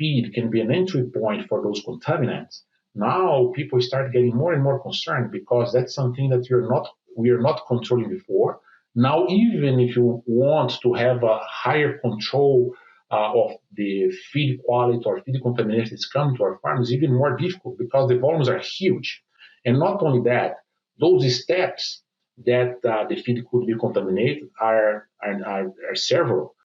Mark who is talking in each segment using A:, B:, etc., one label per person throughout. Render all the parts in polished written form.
A: feed can be an entry point for those contaminants, now people start getting more and more concerned because that's something that we are not controlling before. Now, even if you want to have a higher control of the feed quality or feed contamination that's coming to our farms, is even more difficult because the volumes are huge. And not only that, those steps that the feed could be contaminated are several.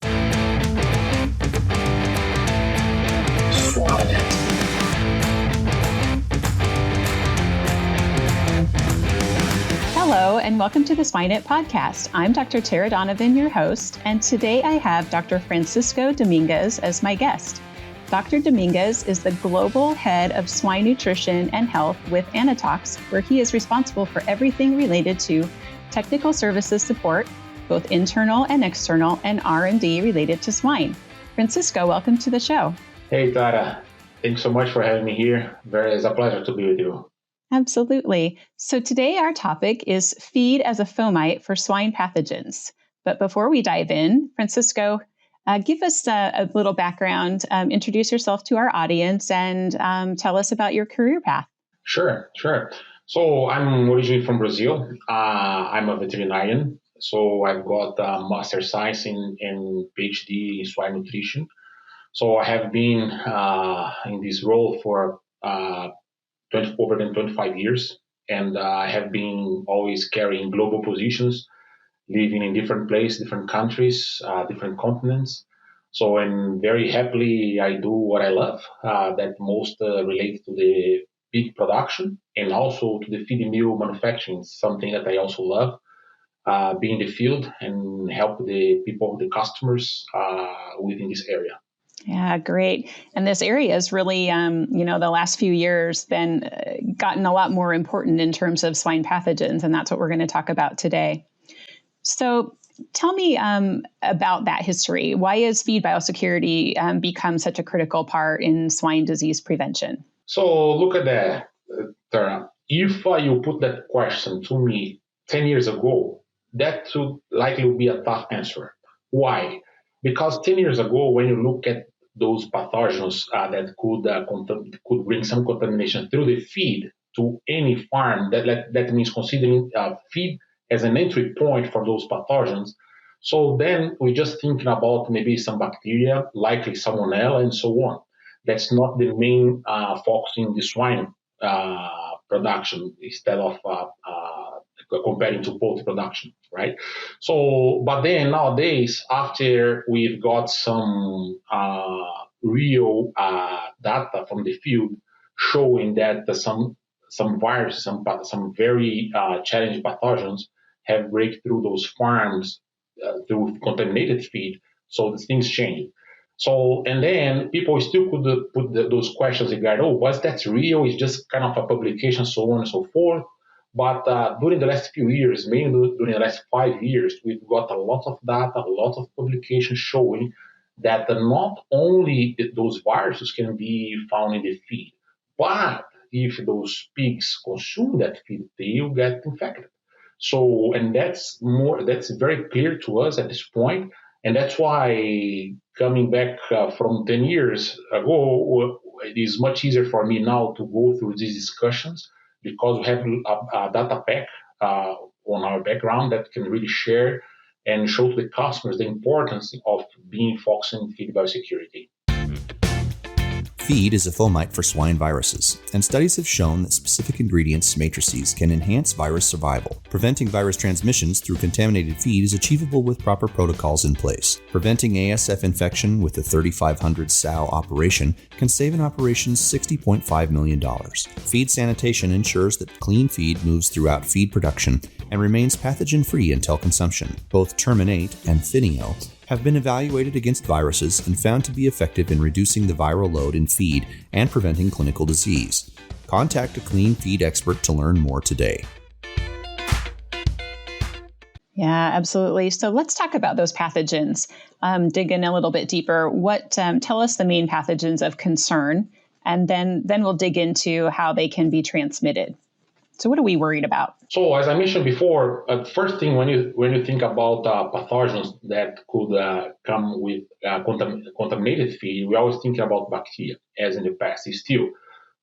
B: Hello, and welcome to the Swine It podcast. I'm Dr. Tara Donovan, your host, and today I have Dr. Francisco Domingues as my guest. Dr. Domingues is the global head of swine nutrition and health with Anitox, where he is responsible for everything related to technical services support, both internal and external, and R&D related to swine. Francisco, welcome to the show.
A: Hey, Tara. Thanks so much for having me here. It's a pleasure to be with you.
B: Absolutely. So today our topic is feed as a fomite for swine pathogens. But before we dive in, Francisco, give us a little background, introduce yourself to our audience, and tell us about your career path.
A: Sure. So I'm originally from Brazil. I'm a veterinarian. So I've got a master's science and PhD in swine nutrition. So I have been in this role for over than 25 years, and I have been always carrying global positions, living in different places, different countries, different continents. So, and very happily, I do what I love, that most relates to the pig production and also to the feed mill manufacturing, something that I also love, be in the field and help the people, the customers within this area.
B: Yeah, great. And this area has really, the last few years been gotten a lot more important in terms of swine pathogens, and that's what we're going to talk about today. So tell me about that history. Why has feed biosecurity become such a critical part in swine disease prevention?
A: So look at that, Tara. If you put that question to me 10 years ago, that would likely be a tough answer. Why? Because 10 years ago, when you look at those pathogens that could bring some contamination through the feed to any farm, that means considering feed as an entry point for those pathogens. So then we're just thinking about maybe some bacteria, likely salmonella, and so on. That's not the main focus in the swine production instead of comparing to poultry production, right? So, but then nowadays, after we've got some real data from the field showing that some viruses, some very challenging pathogens have break through those farms through contaminated feed, so the things change. So, and then people still could put those questions regarding, was that real? It's just kind of a publication, so on and so forth. But during the last few years, mainly during the last 5 years, we've got a lot of data, a lot of publications showing that not only those viruses can be found in the feed, but if those pigs consume that feed, they will get infected. So, and that's very clear to us at this point. And that's why coming back from 10 years ago, it is much easier for me now to go through these discussions because we have a data pack on our background that can really share and show to the customers the importance of being focused on feed biosecurity.
C: Feed is a fomite for swine viruses, and studies have shown that specific ingredients, matrices, can enhance virus survival. Preventing virus transmissions through contaminated feed is achievable with proper protocols in place. Preventing ASF infection with the 3500 sow operation can save an operation's $60.5 million. Feed sanitation ensures that clean feed moves throughout feed production and remains pathogen-free until consumption. Both Terminate and Finio have been evaluated against viruses and found to be effective in reducing the viral load in feed and preventing clinical disease. Contact a clean feed expert to learn more today.
B: Yeah, absolutely. So let's talk about those pathogens. Dig in a little bit deeper. Tell us the main pathogens of concern, and then we'll dig into how they can be transmitted. So what are we worried about?
A: So as I mentioned before, first thing when you think about pathogens that could come with contaminated feed, we always think about bacteria, as in the past, still.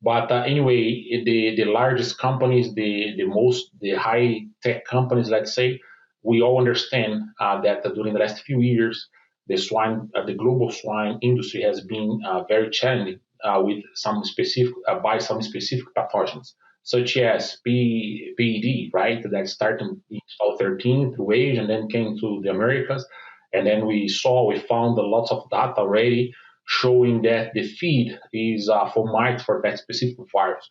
A: But anyway, the largest companies, the high tech companies, let's say, we all understand that during the last few years, the global swine industry has been very challenging with some specific by some specific pathogens, such as PED, right? That started in 2013 through Asia and then came to the Americas, and then we found a lot of data already showing that the feed is fomite for that specific virus.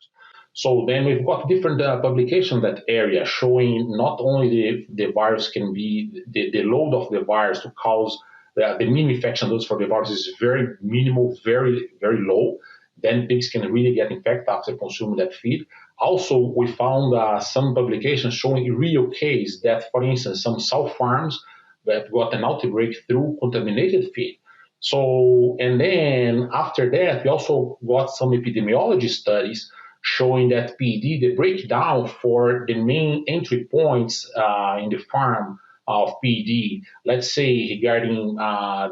A: So then we've got different publications in that area showing not only the virus can be, the load of the virus to cause the mean infection dose for the virus is very minimal, very, very low. Then pigs can really get infected after consuming that feed. Also, we found some publications showing real case that, for instance, some sow farms that got an outbreak through contaminated feed. So, and then after that, we also got some epidemiology studies showing that PED, the breakdown for the main entry points in the farm of PED, let's say regarding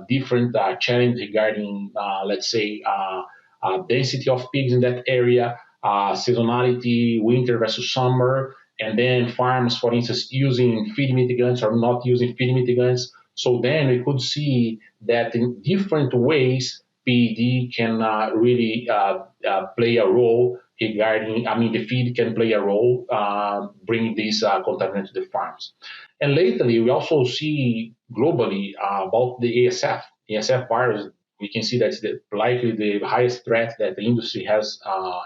A: different challenges regarding, let's say, density of pigs in that area, seasonality, winter versus summer, and then farms, for instance, using feed mitigants or not using feed mitigants. So then we could see that in different ways, PED can really play a role regarding, the feed can play a role bringing this contaminant to the farms. And lately, we also see globally about the ASF virus. We can see that's likely the highest threat that the industry has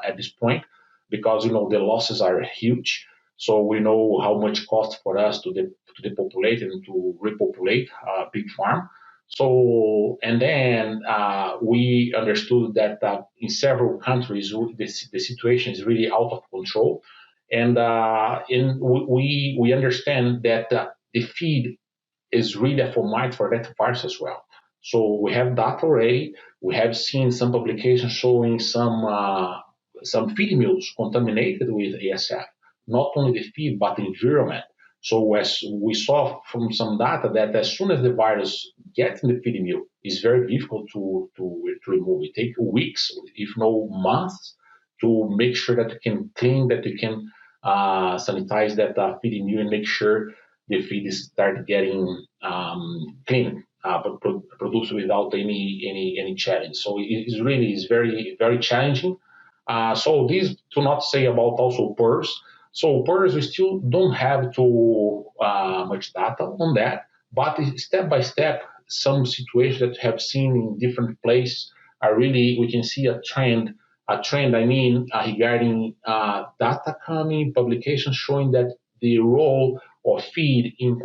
A: at this point because, the losses are huge. So we know how much cost for us to depopulate and to repopulate pig farm. So, and then we understood that in several countries, the situation is really out of control. And we understand that the feed is really a fomite for that virus as well. So we have data already. We have seen some publications showing some feed mills contaminated with ASF, not only the feed, but the environment. So as we saw from some data that as soon as the virus gets in the feed mill, it's very difficult to remove. It takes weeks, if not months, to make sure that you can clean, that you can sanitize that feed mill and make sure the feed start getting clean, but produced without any challenge. So it's very, very challenging. So this to not say about also PRRS. So PRRS, we still don't have too much data on that, but step by step, some situations that we have seen in different places are really, we can see a trend, regarding data coming, publications showing that the role of feed in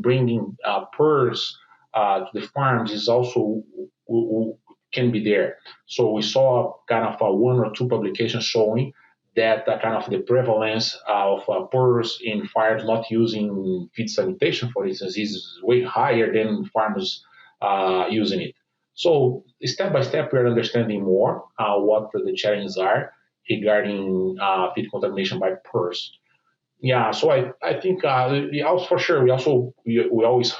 A: bringing PRRS to the farms is also can be there. So we saw kind of one or two publications showing that kind of the prevalence of PRRS in farms not using feed sanitation, for instance, is way higher than farmers using it. So step by step, we are understanding more what the challenges are regarding feed contamination by PRRS. Yeah, so I think also for sure we always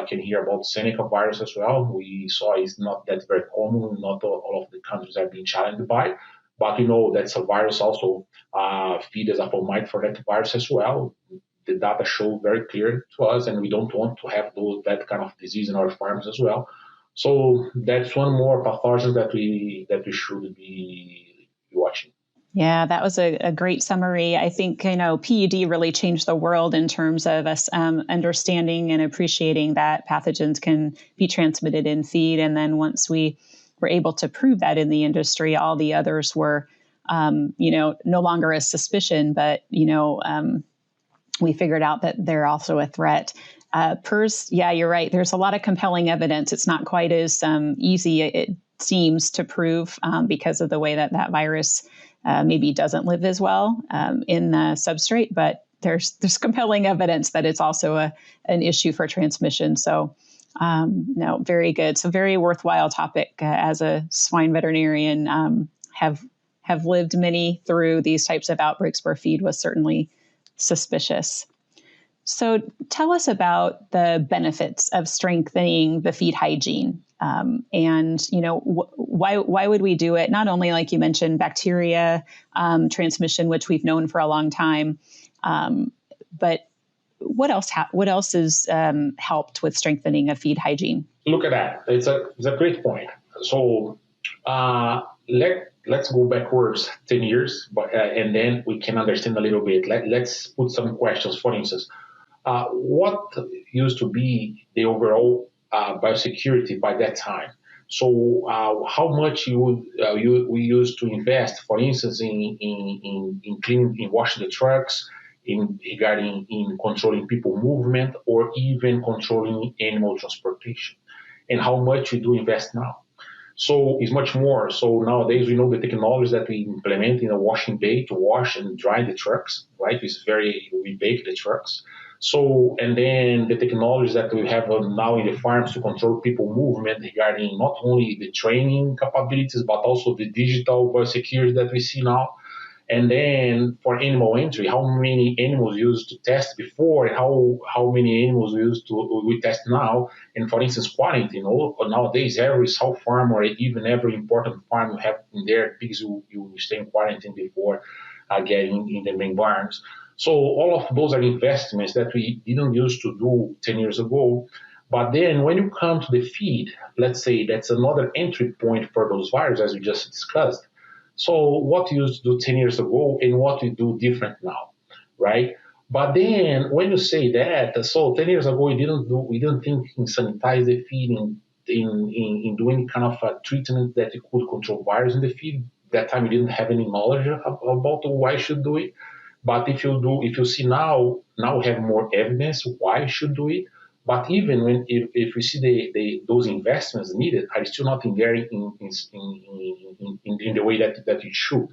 A: can hear about Seneca virus as well. We saw it's not that very common. Not all of the countries are being challenged by, but that's a virus also feed as a fomite for that virus as well. The data show very clear to us, and we don't want to have that kind of disease in our farms as well. So that's one more pathogen that we should be watching.
B: Yeah, that was a great summary. I think, PED really changed the world in terms of us understanding and appreciating that pathogens can be transmitted in feed. And then once we were able to prove that in the industry, all the others were, no longer a suspicion, but, we figured out that they're also a threat. PRRS, yeah, you're right. There's a lot of compelling evidence. It's not quite as easy, it seems, to prove because of the way that virus maybe doesn't live as well in the substrate, but there's compelling evidence that it's also an issue for transmission. So, no, very good. So very worthwhile topic as a swine veterinarian. Have have lived many through these types of outbreaks where feed was certainly suspicious. So tell us about the benefits of strengthening the feed hygiene. And, why would we do it? Not only, like you mentioned, bacteria transmission, which we've known for a long time, but what else is helped with strengthening of feed hygiene?
A: Look at that. It's a great point. So let's go backwards 10 years, and then we can understand a little bit. Let's put some questions. For instance, what used to be the overall biosecurity by that time? So how much we used to invest, for instance, in cleaning, in washing the trucks, regarding in controlling people movement, or even controlling animal transportation, and how much we do invest now. So it's much more. So nowadays we know the technologies that we implement in a washing bay to wash and dry the trucks, right? We bake the trucks. So, and then the technologies that we have now in the farms to control people movement regarding not only the training capabilities, but also the digital biosecurity that we see now. And then for animal entry, how many animals used to test before, and how many animals we test now. And for instance, quarantine. Nowadays, every sow farm or even every important farm you have in their pigs, you stay in quarantine before getting in the main barns. So all of those are investments that we didn't used to do 10 years ago. But then when you come to the feed, let's say that's another entry point for those viruses, as we just discussed. So what you used to do 10 years ago and what we do different now, right? But then when you say that, so 10 years ago we didn't think in sanitize the feed, in doing kind of a treatment that you could control virus in the feed. That time we didn't have any knowledge about why you should do it. But if you see now we have more evidence why you should do it. But even if we see those investments needed are still not in there in the way that it should.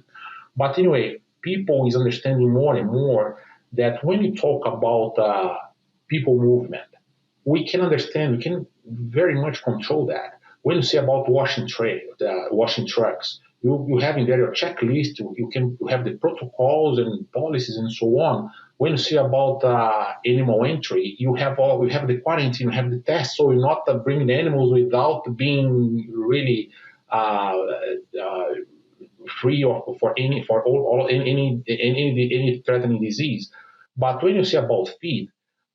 A: But anyway, people is understanding more and more that when you talk about people movement, we can very much control that. When you say about washing trucks, you have in there your checklist. You have the protocols and policies and so on. When you say about animal entry, you have the quarantine, you have the test, so you're not bringing animals without being really free for any threatening disease. But when you say about feed,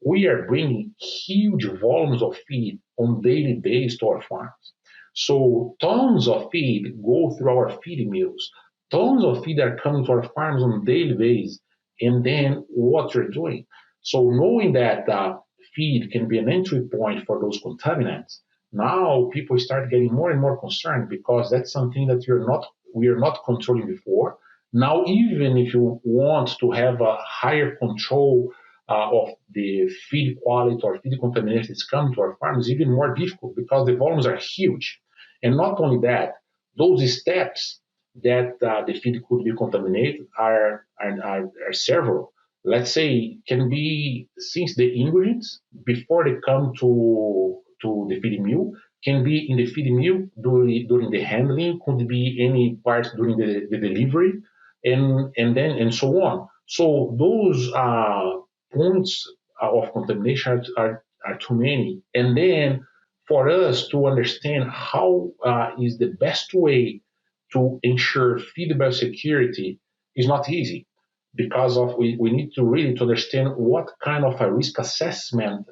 A: we are bringing huge volumes of feed on daily basis to our farms. So tons of feed go through our feed mills. Tons of feed are coming to our farms on a daily basis. And then what you're doing. So knowing that feed can be an entry point for those contaminants, now people start getting more and more concerned because that's something that we are not controlling before. Now, even if you want to have a higher control of the feed quality or feed contaminations coming to our farms, is even more difficult because the volumes are huge. And not only that, those steps that the feed could be contaminated are several. Let's say can be since the ingredients before they come to the feeding mill, can be in the feeding mill during the handling, could be any part during the delivery, and so on. So those points of contamination are too many. And then for us to understand how is the best way to ensure feed biosecurity is not easy because we need to really to understand what kind of a risk assessment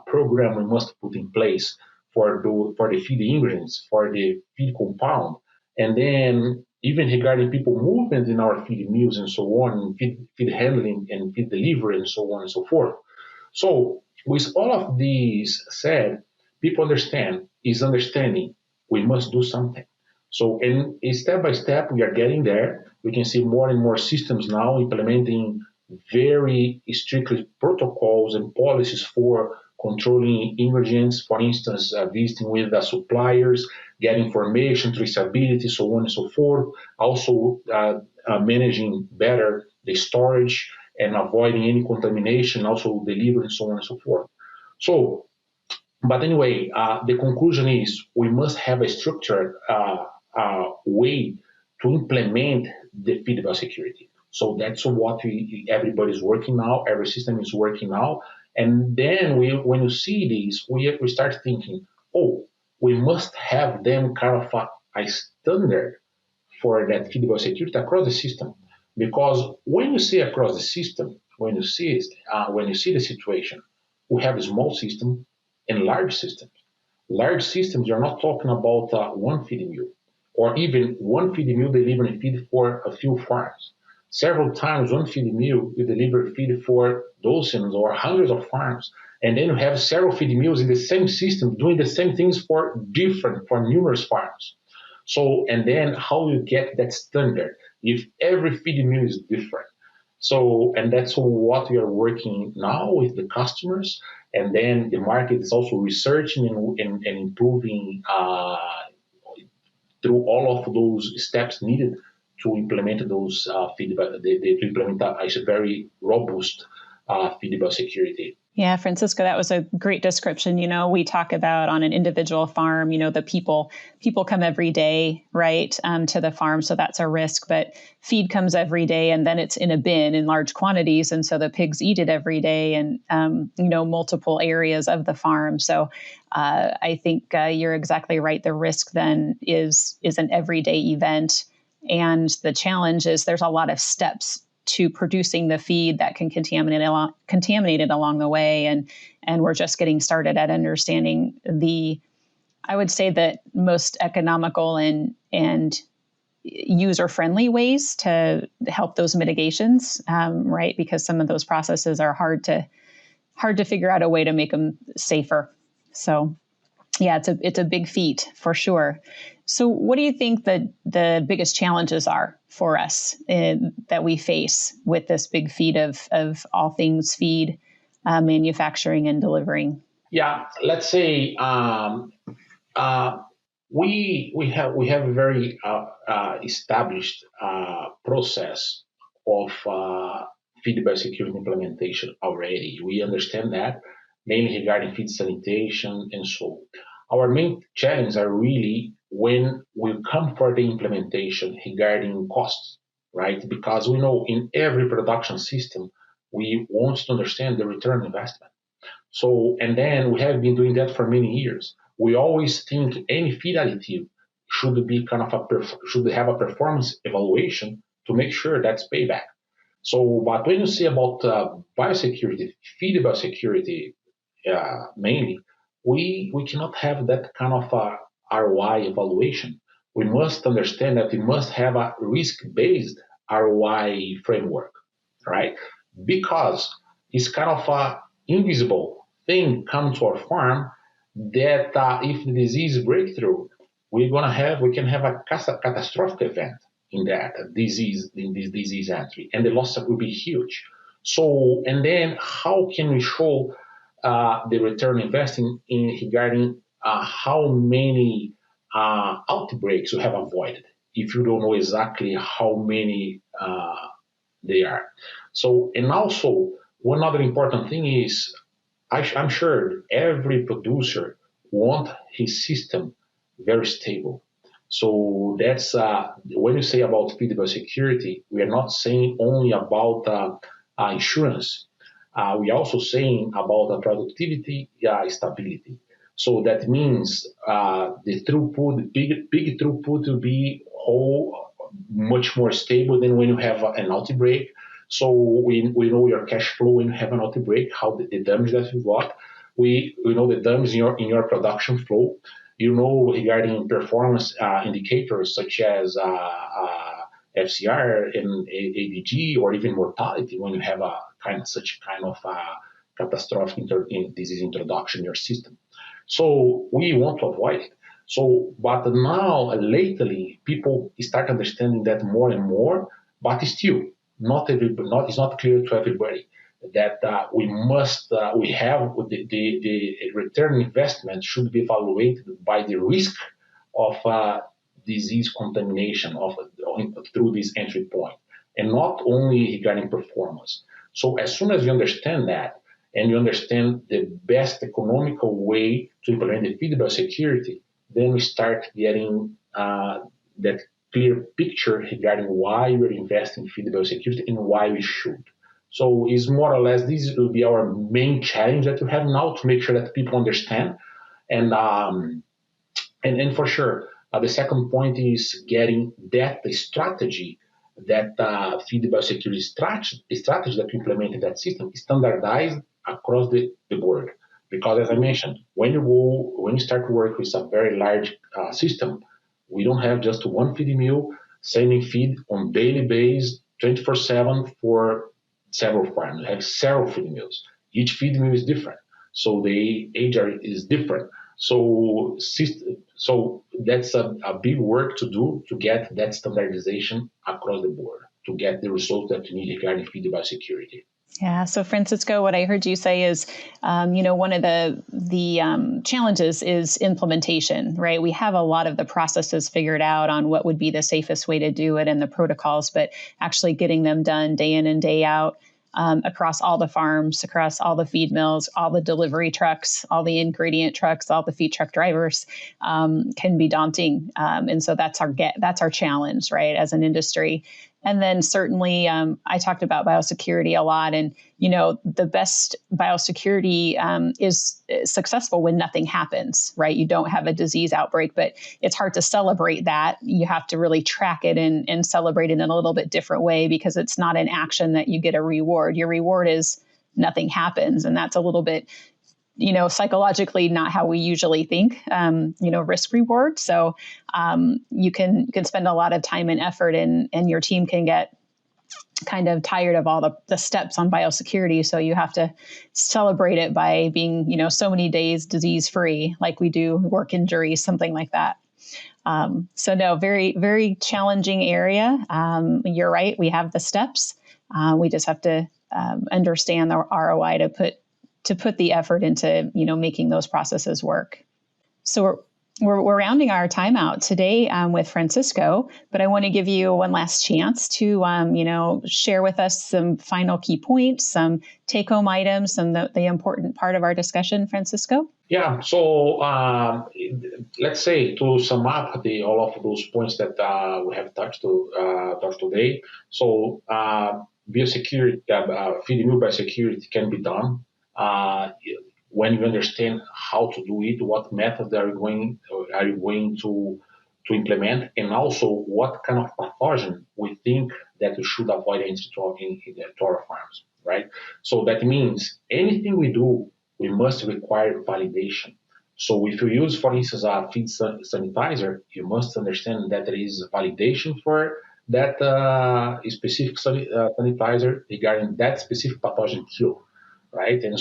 A: program we must put in place for the feed ingredients, for the feed compound, and then even regarding people movement in our feed mills and so on, feed handling and feed delivery and so on and so forth. So with all of these said, people understanding we must do something. So, and step by step, we are getting there. We can see more and more systems now implementing very strictly protocols and policies for controlling ingredients, for instance, visiting with the suppliers, getting information, traceability, so on and so forth. Also, managing better the storage and avoiding any contamination, also delivery, and so on and so forth. So, but anyway, the conclusion is we must have a structured way to implement the feed biosecurity. So that's what everybody's working now. Every system is working now. And then when you see this, we start thinking, oh, we must have them kind of a standard for that feed biosecurity across the system. Because when you see across the system, when you see the situation, we have a small system and large systems. Large systems, you're not talking about one feed mill or even one feed mill delivering feed for a few farms. Several times, one feed mill will deliver feed for dozens or hundreds of farms. And then you have several feed mills in the same system doing the same things for numerous farms. So, and then how you get that standard if every feed mill is different. So, and that's what we are working now with the customers. And then the market is also researching and improving through all of those steps needed to implement those feedback, to implement a very robust feedback security.
B: Yeah, Francisco, that was a great description. We talk about on an individual farm, the people come every day, right, to the farm. So that's a risk, but feed comes every day and then it's in a bin in large quantities. And so the pigs eat it every day and, multiple areas of the farm. So I think you're exactly right. The risk then is an everyday event. And the challenge is there's a lot of steps to producing the feed that can contaminate it along the way. And we're just getting started at understanding I would say that most economical and user-friendly ways to help those mitigations, right? Because some of those processes are hard to figure out a way to make them safer. So yeah, it's a big feat for sure. So what do you think the biggest challenges are for us that we face with this big feat of all things feed, manufacturing and delivering?
A: Yeah, let's say we have a very established process of feed biosecurity implementation already. We understand that mainly regarding feed sanitation and so on. Our main challenges are really when we come for the implementation regarding costs, right? Because we know in every production system, we want to understand the return on investment. So, and then we have been doing that for many years. We always think any feed additive should be should have a performance evaluation to make sure that's payback. So, but when you say about biosecurity, feed biosecurity mainly, we cannot have that kind of ROI evaluation. We must understand that we must have a risk-based ROI framework, right? Because it's kind of a invisible thing come to our farm that if the disease breakthrough, we can have a catastrophic event in this disease entry, and the loss will be huge. So, and then how can we show the return investing in regarding how many outbreaks you have avoided if you don't know exactly how many they are. So, and also one other important thing is I'm sure every producer wants his system very stable. So that's when you say about feed biosecurity, we are not saying only about insurance. We are also saying about productivity stability. So that means the throughput, big throughput will be much more stable than when you have an outbreak. So we know your cash flow when you have an outbreak, how the damage that you got. We know the damage in your production flow. You know regarding performance indicators such as FCR and ADG or even mortality when you have such kind of catastrophic disease introduction in your system. So we want to avoid it. So, but now lately people start understanding that more and more, but still it's not clear to everybody that we have the return investment should be evaluated by the risk of disease contamination through this entry point, and not only regarding performance. So as soon as you understand that, and you understand the best economical way to implement the feed biosecurity, then we start getting that clear picture regarding why we're investing in feed biosecurity and why we should. So it's more or less, this will be our main challenge that we have now to make sure that people understand. And for sure, the second point is getting that the strategy that feed biosecurity strategy that we implement in that system is standardized across the board. Because as I mentioned, when you start to work with a very large system, we don't have just one feed mill sending feed on daily basis, 24/7 for several farms. We have several feed mills. Each feed mill is different, so the age is different. So that's a big work to do to get that standardization across the board, to get the results that you need regarding feed biosecurity.
B: Yeah. So, Francisco, what I heard you say is, one of the challenges is implementation, right? We have a lot of the processes figured out on what would be the safest way to do it and the protocols, but actually getting them done day in and day out across all the farms, across all the feed mills, all the delivery trucks, all the ingredient trucks, all the feed truck drivers can be daunting. And so that's our challenge, right, as an industry. And then certainly, I talked about biosecurity a lot, and the best biosecurity is successful when nothing happens, right? You don't have a disease outbreak, but it's hard to celebrate that. You have to really track it and celebrate it in a little bit different way, because it's not an action that you get a reward. Your reward is nothing happens, and that's a little bit psychologically not how we usually think, risk reward. So you can spend a lot of time and effort, and your team can get kind of tired of all the steps on biosecurity. So you have to celebrate it by being, so many days disease free, like we do work injuries, something like that. So no, very, very challenging area. You're right. We have the steps. We just have to understand the ROI to put the effort into, making those processes work. So we're rounding our time out today with Francisco, but I want to give you one last chance to, share with us some final key points, some take-home items, and the important part of our discussion, Francisco.
A: Yeah. So let's say to sum up all of those points that we have touched today. So biosecurity, feed mill biosecurity can be done. When you understand how to do it, what methods are you going to implement, and also what kind of pathogen we think that we should avoid in our farms, right? So that means anything we do, we must require validation. So if you use, for instance, a feed sanitizer, you must understand that there is validation for that specific sanitizer regarding that specific pathogen kill. Right, and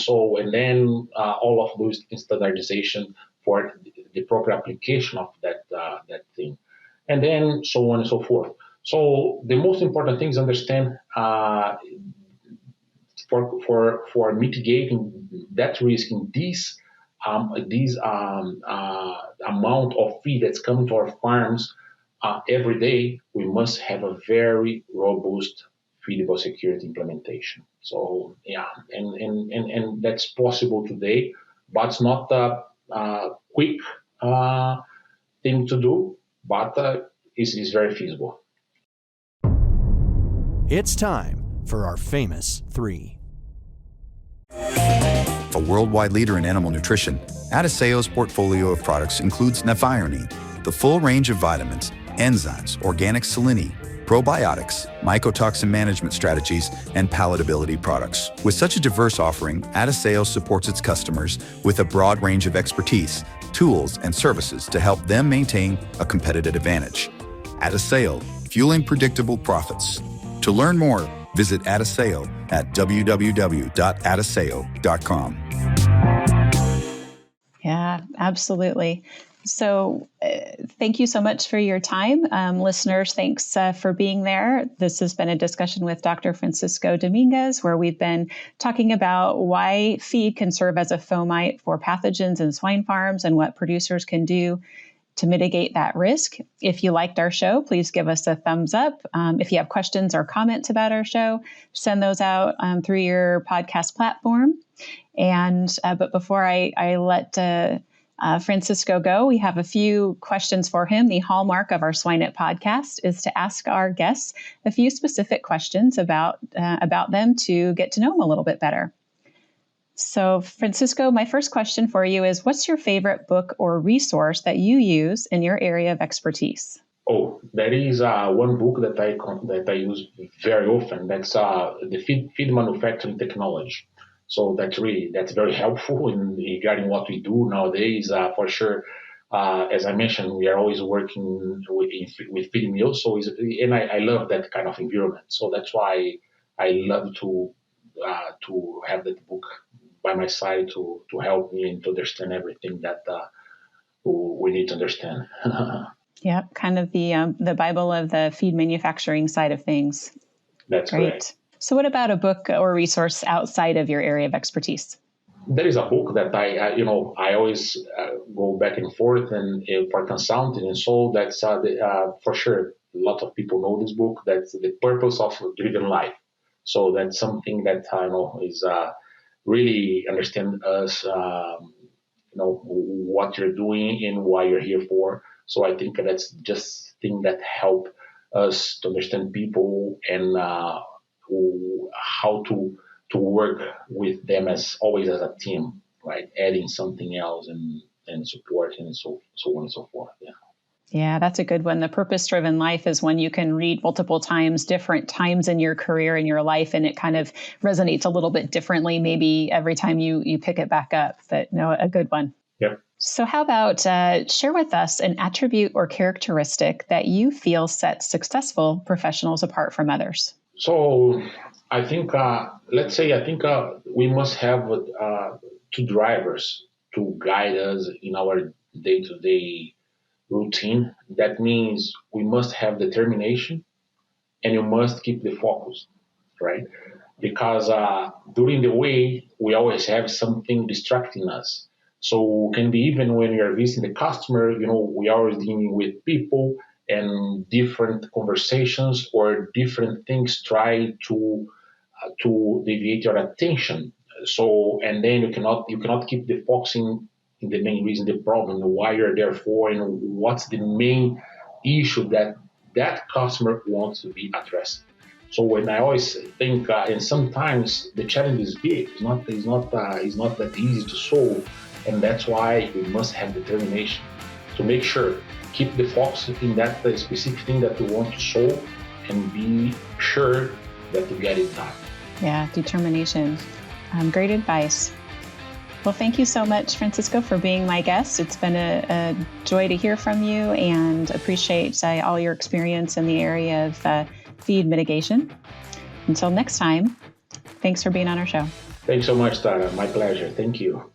A: then all of those standardization for the proper application of that thing, and then so on and so forth. So the most important thing is understand for mitigating that risk in this amount of feed that's coming to our farms every day. We must have a very robust feed biosecurity implementation. So yeah, and that's possible today, but it's not a quick thing to do, but it's very feasible.
D: It's time for our famous three.
E: A worldwide leader in animal nutrition, Adiceo's portfolio of products includes Nephionine, the full range of vitamins, enzymes, organic selenium, probiotics, mycotoxin management strategies, and palatability products. With such a diverse offering, Adiceo supports its customers with a broad range of expertise, tools, and services to help them maintain a competitive advantage. Adiceo, fueling predictable profits. To learn more, visit Adiceo at www.adiceo.com.
B: Yeah, absolutely. So thank you so much for your time. Listeners, thanks for being there. This has been a discussion with Dr. Francisco Domingues, where we've been talking about why feed can serve as a fomite for pathogens in swine farms and what producers can do to mitigate that risk. If you liked our show, please give us a thumbs up. If you have questions or comments about our show, send those out through your podcast platform. And but before I let Francisco Go, we have a few questions for him. The hallmark of our Swine It podcast is to ask our guests a few specific questions about them to get to know them a little bit better. So, Francisco, my first question for you is, what's your favorite book or resource that you use in your area of expertise?
A: Oh, there is one book that I use very often. That's the feed manufacturing technology. So that's very helpful in regarding what we do nowadays. For sure, as I mentioned, we are always working with feed mills. And I love that kind of environment. So that's why I love to have that book by my side to help me and to understand everything that we need to understand.
B: Yeah, kind of the Bible of the feed manufacturing side of things.
A: That's
B: great.
A: Correct.
B: So what about a book or resource outside of your area of expertise?
A: There is a book that I always go back and forth and for consulting, and so that's for sure. A lot of people know this book. That's The Purpose of Driven Life. So that's something that I know is really understand us. What you're doing and why you're here for. So I think that's just thing that help us to understand people and how to work with them as always as a team, right? Adding something else and supporting and so on and so forth. Yeah.
B: Yeah, that's a good one. The purpose-driven life is one you can read multiple times, different times in your career, in your life, and it kind of resonates a little bit differently maybe every time you pick it back up. But no, a good one.
A: Yep.
B: So how about share with us an attribute or characteristic that you feel sets successful professionals apart from others?
A: So I think, we must have two drivers to guide us in our day-to-day routine. That means we must have determination and you must keep the focus, right? Because during the way, we always have something distracting us. So it can be even when we are visiting the customer, we are always dealing with people and different conversations or different things try to deviate your attention. So, and then you cannot keep the focusing in the main reason, the problem, why you're there for, and what's the main issue that customer wants to be addressed. So when I always think, and sometimes the challenge is big, it's not that easy to solve, and that's why we must have determination to make sure keep the focus in that specific thing that we want to solve, and be sure that we get it done.
B: Yeah, determination. Great advice. Well, thank you so much, Francisco, for being my guest. It's been a joy to hear from you and appreciate all your experience in the area of feed mitigation. Until next time, thanks for being on our show.
A: Thanks so much, Tara. My pleasure. Thank you.